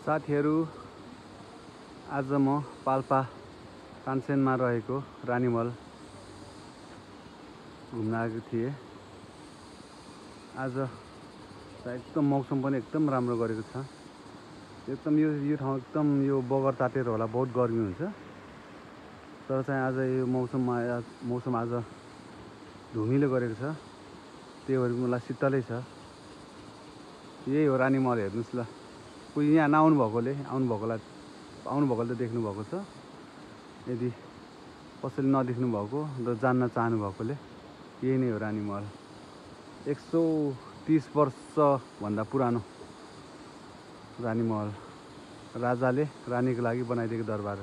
साथीहरू, आज म पाल्पा तानसेनमा रहेको रानीमहल घुम्न आएको थिएँ। आज एकदम मौसम पनि एकदम राम्रो गरेको छ। एकदम यो ठाउँ एकदम यो बगर तातेर होला बहुत गर्मी हुन्छ, तर चाहिँ आज यो मौसम आज धुमिलो गरेको छ। त्यही भएर मलाई शीतलै छ। यही हो रानीमहल, हेर्नुस् ल। कोही यहाँ नआउनु भएकोले आउनुभएकोले त देख्नु भएको छ। यदि कसैले नदेख्नु भएको र जान्न चाहनु भएकोले यही नै हो रानीमहल। 130 वर्षभन्दा पुरानो रानीमहल, राजाले रानीको लागि बनाइदिएको दरबार।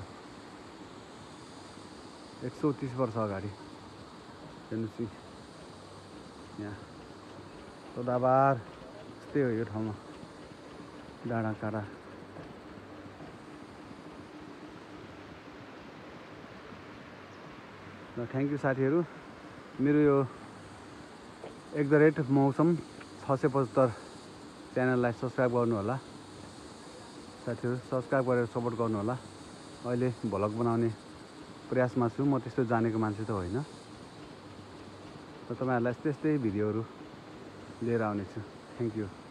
130 वर्ष अगाडि। हेर्नुस् यहाँ सदाबार यस्तै हो यो ठाउँमा, डाँडा काँडा। र थ्याङ्क यू साथीहरू, मेरो यो @मौसम 675 च्यानललाई सब्सक्राइब गर्नु होला। साथीहरू सब्सक्राइब गरेर सपोर्ट गर्नु होला। अहिले भ्लग बनाउने प्रयासमा छु, म त्यस्तो जानेको मान्छे त होइन, र तपाईहरुलाई यस्तै भिडियोहरू लिएर आउने छु। Thank you.